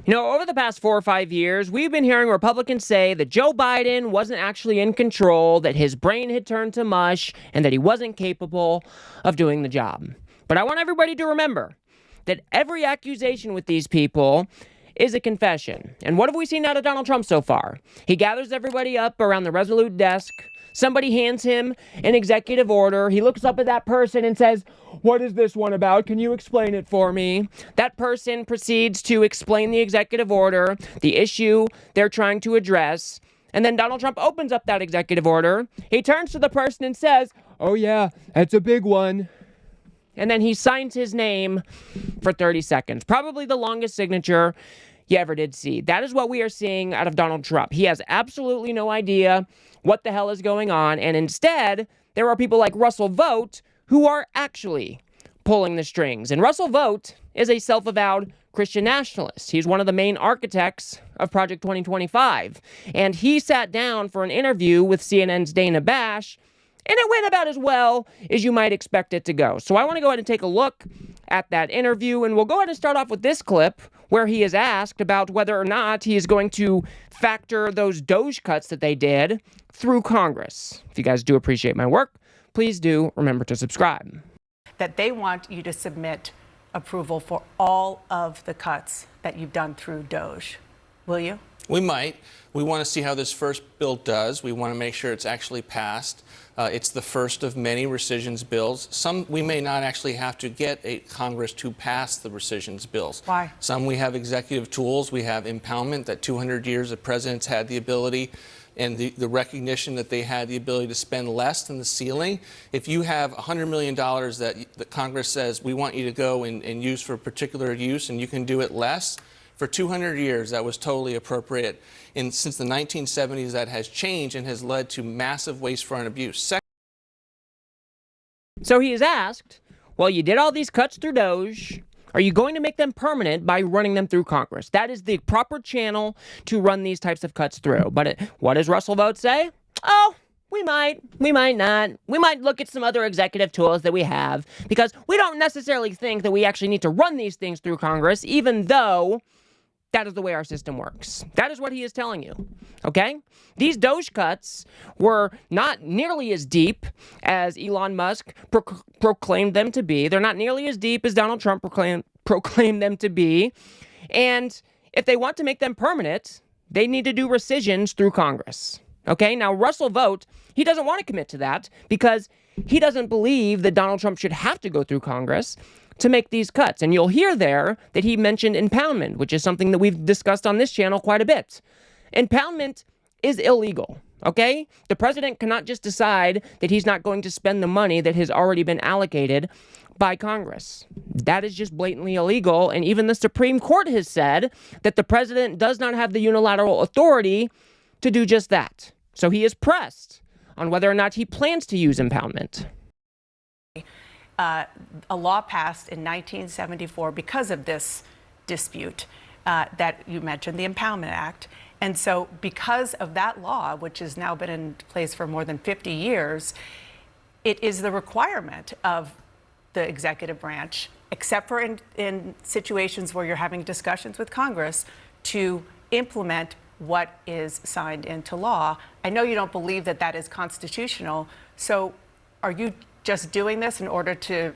You know, over the past 4 or 5 years, we've been hearing Republicans say that Joe Biden wasn't actually in control, that his brain had turned to mush, and that he wasn't capable of doing the job. But I want everybody to remember that every accusation with these people is a confession. And what have we seen out of Donald Trump so far? He gathers everybody up around the Resolute desk. Somebody hands him an executive order. He looks up at that person and says, "What is this one about? Can you explain it for me?" That person proceeds to explain the executive order, the issue they're trying to address. And then Donald Trump opens up that executive order. He turns to the person and says, "Oh yeah, that's a big one." And then he signs his name for 30 seconds. Probably the longest signature you ever did see. That is what we are seeing out of Donald Trump. He has absolutely no idea what the hell is going on. And instead, there are people like Russell Vought who are actually pulling the strings. And Russell Vought is a self-avowed Christian nationalist. He's one of the main architects of Project 2025. And he sat down for an interview with CNN's Dana Bash, and it went about as well as you might expect it to go. So I want to go ahead and take a look at that interview, and we'll go ahead and start off with this clip where he is asked about whether or not he is going to factor those DOGE cuts that they did through Congress. If you guys do appreciate my work, please do remember to subscribe. That they want you to submit approval for all of the cuts that you've done through DOGE. Will you? We might. We want to see how this first bill does. We want to make sure it's actually passed. It's the first of many rescissions bills. Some we may not actually have to get a Congress to pass the rescissions bills. Why? Some we have executive tools. We have impoundment, that 200 years of presidents had the ability and the recognition that they had the ability to spend less than the ceiling. If you have $100 million that the Congress says we want you to go and use for particular use and you can do it less, for 200 years, that was totally appropriate. And since the 1970s, that has changed and has led to massive waste, fraud, and abuse. So he is asked, well, you did all these cuts through DOGE. Are you going to make them permanent by running them through Congress? That is the proper channel to run these types of cuts through. But what does Russell Vought say? Oh, we might not. We might look at some other executive tools that we have because we don't necessarily think that we actually need to run these things through Congress, even though that is the way our system works. That is what he is telling you, okay? These DOGE cuts were not nearly as deep as Elon Musk proclaimed them to be. They're not nearly as deep as Donald Trump proclaimed them to be. And if they want to make them permanent, they need to do rescissions through Congress, okay? Now, Russell Vought, he doesn't want to commit to that because he doesn't believe that Donald Trump should have to go through Congress to make these cuts. And you'll hear there that he mentioned impoundment, which is something that we've discussed on this channel quite a bit. Impoundment is illegal, okay? The president cannot just decide that he's not going to spend the money that has already been allocated by Congress. That is just blatantly illegal. And even the Supreme Court has said that the president does not have the unilateral authority to do just that. So he is pressed on whether or not he plans to use impoundment. A law passed in 1974 because of this dispute that you mentioned, the Impoundment Act. And so because of that law, which has now been in place for more than 50 years, it is the requirement of the executive branch, except for in situations where you're having discussions with Congress, to implement what is signed into law. I know you don't believe that that is constitutional. So are you just doing this in order to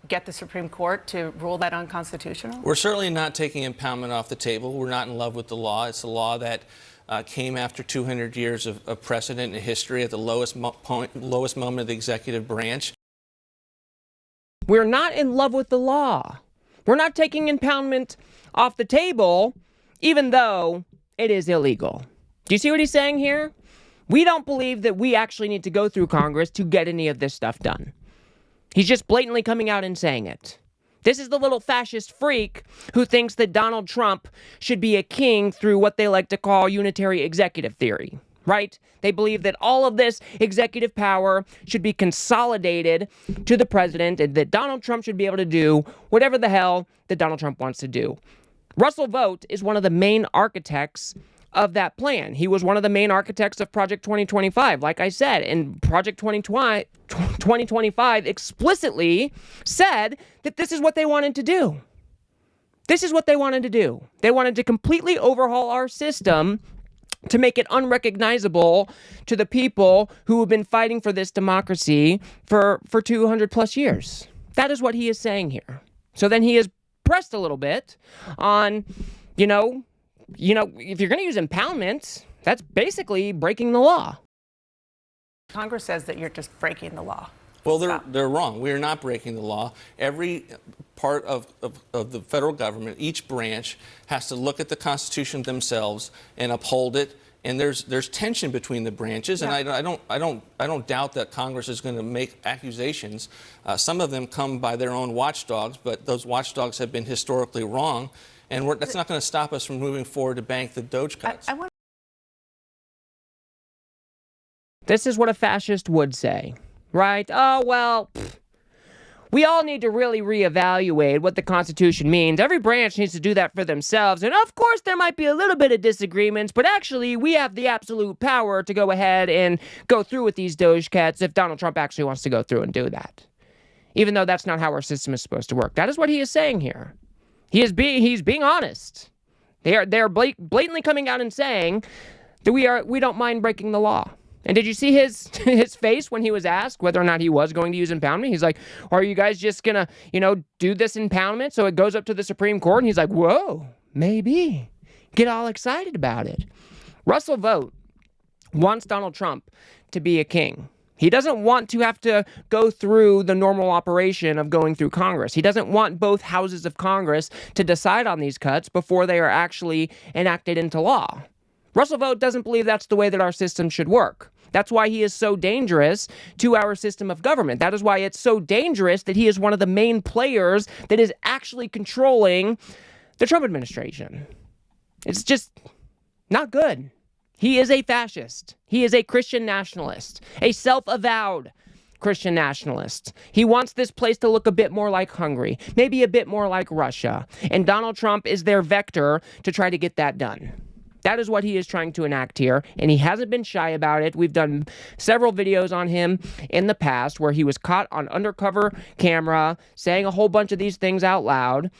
get the Supreme Court to rule that unconstitutional? We're certainly not taking impoundment off the table. We're not in love with the law. It's a law that came after 200 years of precedent in history at the lowest moment of the executive branch. We're not in love with the law. We're not taking impoundment off the table, even though it is illegal. Do you see what he's saying here? We don't believe that we actually need to go through Congress to get any of this stuff done. He's just blatantly coming out and saying it. This is the little fascist freak who thinks that Donald Trump should be a king through what they like to call unitary executive theory, right? They believe that all of this executive power should be consolidated to the president and that Donald Trump should be able to do whatever the hell that Donald Trump wants to do. Russell Vought is one of the main architects of that plan. He was one of the main architects of Project 2025, like I said, and Project 2025 explicitly said that this is what they wanted to do. This is what they wanted to do. They wanted to completely overhaul our system to make it unrecognizable to the people who have been fighting for this democracy for 200 plus years. That is what he is saying here. So then he is pressed a little bit on, if you're going to use impoundment, that's basically breaking the law. Congress says that you're just breaking the law. Well, they're wrong. We are not breaking the law. Every part of the federal government, each branch, has to look at the Constitution themselves and uphold it. And there's tension between the branches, and I don't doubt that Congress is going to make accusations. Some of them come by their own watchdogs, but those watchdogs have been historically wrong, and that's not going to stop us from moving forward to bank the DOGE cuts. This is what a fascist would say, right? Oh, well, we all need to really reevaluate what the Constitution means. Every branch needs to do that for themselves. And of course, there might be a little bit of disagreements, but actually, we have the absolute power to go ahead and go through with these DOGE cuts if Donald Trump actually wants to go through and do that. Even though that's not how our system is supposed to work. That is what he is saying here. He's being honest. They're blatantly coming out and saying that we don't mind breaking the law. And did you see his face when he was asked whether or not he was going to use impoundment? He's like, are you guys just going to, do this impoundment so it goes up to the Supreme Court? And he's like, whoa, maybe. Get all excited about it. Russell Vought wants Donald Trump to be a king. He doesn't want to have to go through the normal operation of going through Congress. He doesn't want both houses of Congress to decide on these cuts before they are actually enacted into law. Russell Vought doesn't believe that's the way that our system should work. That's why he is so dangerous to our system of government. That is why it's so dangerous that he is one of the main players that is actually controlling the Trump administration. It's just not good. He is a fascist. He is a Christian nationalist, a self-avowed Christian nationalist. He wants this place to look a bit more like Hungary, maybe a bit more like Russia. And Donald Trump is their vector to try to get that done. That is what he is trying to enact here, and he hasn't been shy about it. We've done several videos on him in the past where he was caught on undercover camera saying a whole bunch of these things out loud,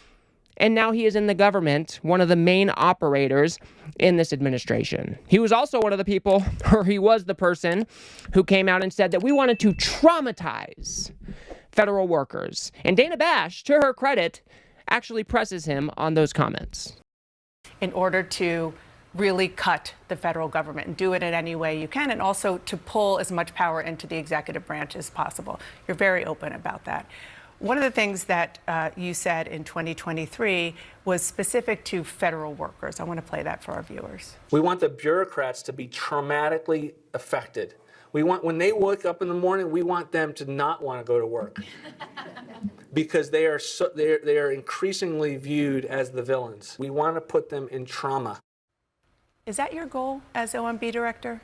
and now he is in the government, one of the main operators in this administration. He was also one of the people, or he was the person, who came out and said that we wanted to traumatize federal workers. And Dana Bash, to her credit, actually presses him on those comments. In order to really cut the federal government and do it in any way you can, and also to pull as much power into the executive branch as possible. You're very open about that. One of the things that you said in 2023 was specific to federal workers. I want to play that for our viewers. We want the bureaucrats to be traumatically affected. We want, when they wake up in the morning, we want them to not want to go to work because they are increasingly viewed as the villains. We want to put them in trauma. Is that your goal as OMB director?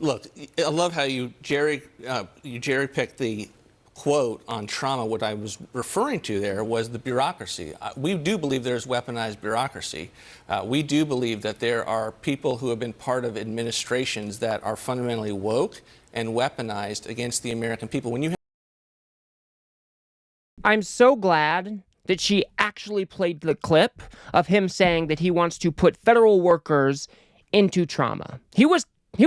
Look, I love how you jerry-picked the quote on trauma. What I was referring to there was the bureaucracy. We do believe there's weaponized bureaucracy. We do believe that there are people who have been part of administrations that are fundamentally woke and weaponized against the American people. I'm so glad that she actually played the clip of him saying that he wants to put federal workers into trauma. He was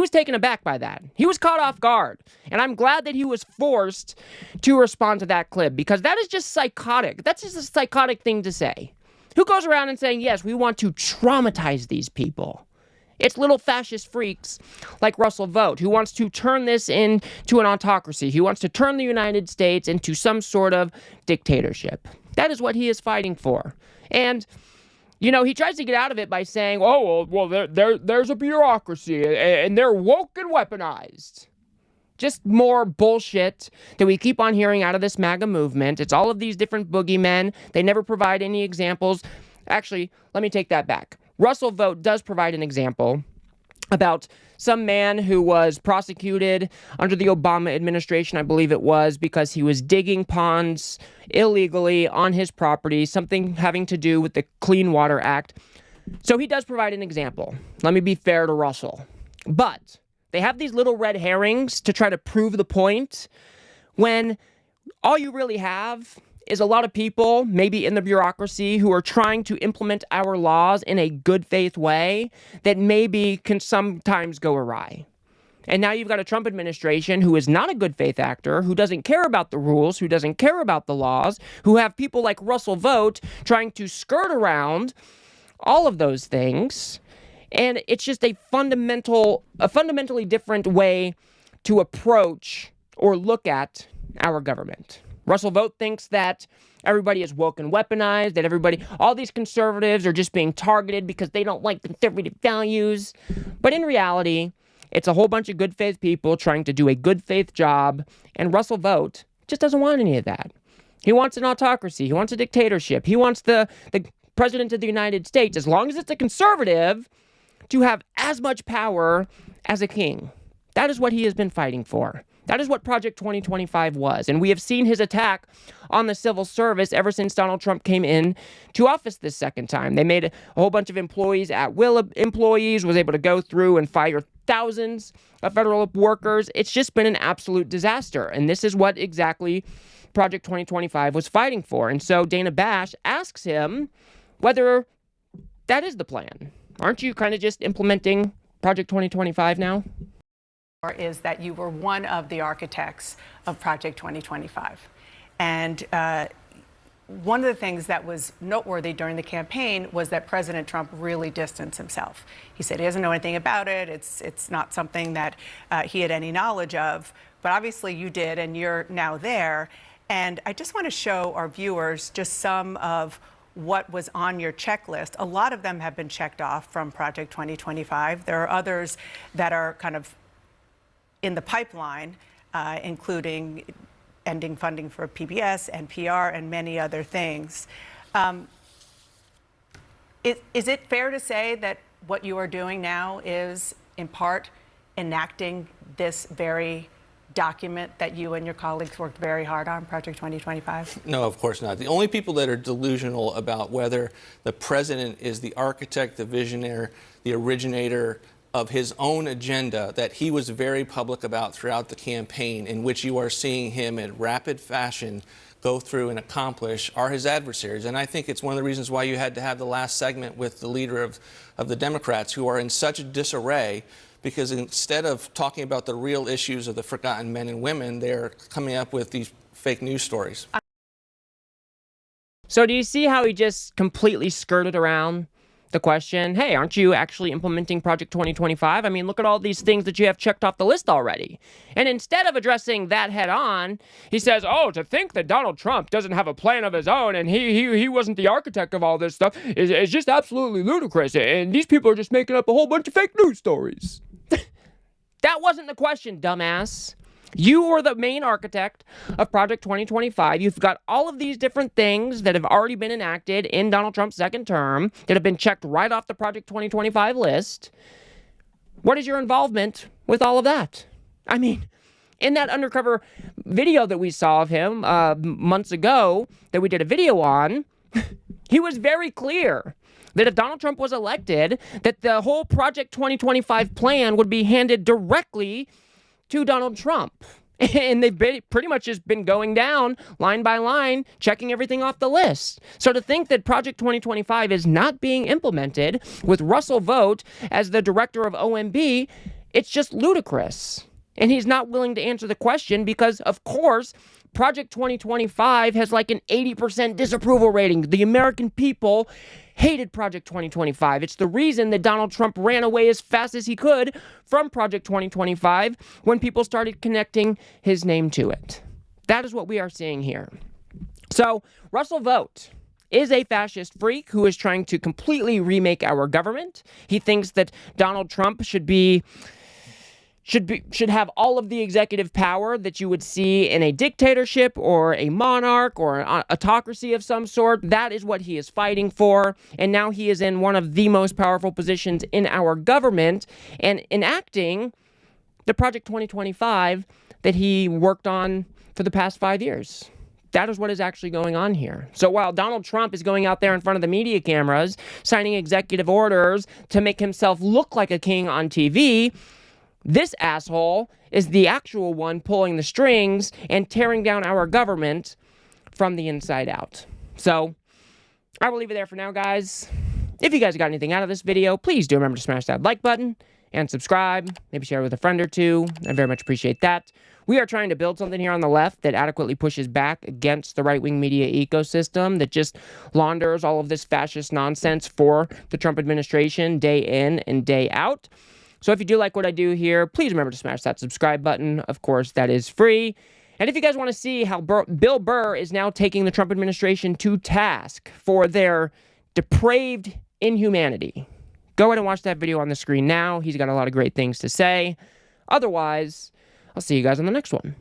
taken aback by that. He was caught off guard. And I'm glad that he was forced to respond to that clip because that is just psychotic. That's just a psychotic thing to say. Who goes around and saying, yes, we want to traumatize these people? It's little fascist freaks like Russell Vought who wants to turn this into an autocracy. He wants to turn the United States into some sort of dictatorship. That is what he is fighting for. And, he tries to get out of it by saying, there's a bureaucracy and they're woke and weaponized. Just more bullshit that we keep on hearing out of this MAGA movement. It's all of these different boogeymen. They never provide any examples. Actually, let me take that back. Russell Vought does provide an example about some man who was prosecuted under the Obama administration, I believe it was, because he was digging ponds illegally on his property, something having to do with the Clean Water Act. So he does provide an example. Let me be fair to Russell. But they have these little red herrings to try to prove the point when all you really have is a lot of people, maybe in the bureaucracy, who are trying to implement our laws in a good faith way that maybe can sometimes go awry. And now you've got a Trump administration who is not a good faith actor, who doesn't care about the rules, who doesn't care about the laws, who have people like Russell Vought trying to skirt around all of those things. And it's just a fundamentally different way to approach or look at our government. Russell Vought thinks that everybody is woke and weaponized, that all these conservatives are just being targeted because they don't like conservative values. But in reality, it's a whole bunch of good faith people trying to do a good faith job, and Russell Vought just doesn't want any of that. He wants an autocracy. He wants a dictatorship. He wants the president of the United States, as long as it's a conservative, to have as much power as a king. That is what he has been fighting for. That is what Project 2025 was. And we have seen his attack on the civil service ever since Donald Trump came in to office this second time. They made a whole bunch of employees at-will employees, was able to go through and fire thousands of federal workers. It's just been an absolute disaster. And this is what exactly Project 2025 was fighting for. And so Dana Bash asks him whether that is the plan. Aren't you kind of just implementing Project 2025 now? Is that you were one of the architects of Project 2025. And one of the things that was noteworthy during the campaign was that President Trump really distanced himself. He said he doesn't know anything about it. It's not something that he had any knowledge of. But obviously you did, and you're now there. And I just want to show our viewers just some of what was on your checklist. A lot of them have been checked off from Project 2025. There are others that are kind of in the pipeline, including ending funding for PBS, NPR, and many other things. Is it fair to say that what you are doing now is, in part, enacting this very document that you and your colleagues worked very hard on, Project 2025? No, of course not. The only people that are delusional about whether the president is the architect, the visionary, the originator of his own agenda that he was very public about throughout the campaign, in which you are seeing him in rapid fashion go through and accomplish, are his adversaries. And I think it's one of the reasons why you had to have the last segment with the leader of the Democrats, who are in such disarray, because instead of talking about the real issues of the forgotten men and women, they're coming up with these fake news stories. So do you see how he just completely skirted around the question, hey, aren't you actually implementing Project 2025? I mean, look at all these things that you have checked off the list already. And instead of addressing that head on, he says, oh, to think that Donald Trump doesn't have a plan of his own and he wasn't the architect of all this stuff is just absolutely ludicrous. And these people are just making up a whole bunch of fake news stories. That wasn't the question, dumbass. You were the main architect of Project 2025. You've got all of these different things that have already been enacted in Donald Trump's second term that have been checked right off the Project 2025 list. What is your involvement with all of that? I mean, in that undercover video that we saw of him months ago that we did a video on, he was very clear that if Donald Trump was elected, that the whole Project 2025 plan would be handed directly to Donald Trump. And they've pretty much just been going down line by line, checking everything off the list. So to think that Project 2025 is not being implemented with Russell Vought as the director of OMB, it's just ludicrous. And he's not willing to answer the question because, of course, Project 2025 has like an 80% disapproval rating. The American people hated Project 2025. It's the reason that Donald Trump ran away as fast as he could from Project 2025 when people started connecting his name to it. That is what we are seeing here. So Russell Vought is a fascist freak who is trying to completely remake our government. He thinks that Donald Trump should have all of the executive power that you would see in a dictatorship or a monarch or an autocracy of some sort. That is what he is fighting for. And now he is in one of the most powerful positions in our government and enacting the Project 2025 that he worked on for the past 5 years. That is what is actually going on here. So while Donald Trump is going out there in front of the media cameras, signing executive orders to make himself look like a king on TV, this asshole is the actual one pulling the strings and tearing down our government from the inside out. So I will leave it there for now, guys. If you guys got anything out of this video, please do remember to smash that like button and subscribe. Maybe share it with a friend or two. I very much appreciate that. We are trying to build something here on the left that adequately pushes back against the right-wing media ecosystem that just launders all of this fascist nonsense for the Trump administration day in and day out. So if you do like what I do here, please remember to smash that subscribe button. Of course, that is free. And if you guys want to see how Bill Burr is now taking the Trump administration to task for their depraved inhumanity, go ahead and watch that video on the screen now. He's got a lot of great things to say. Otherwise, I'll see you guys on the next one.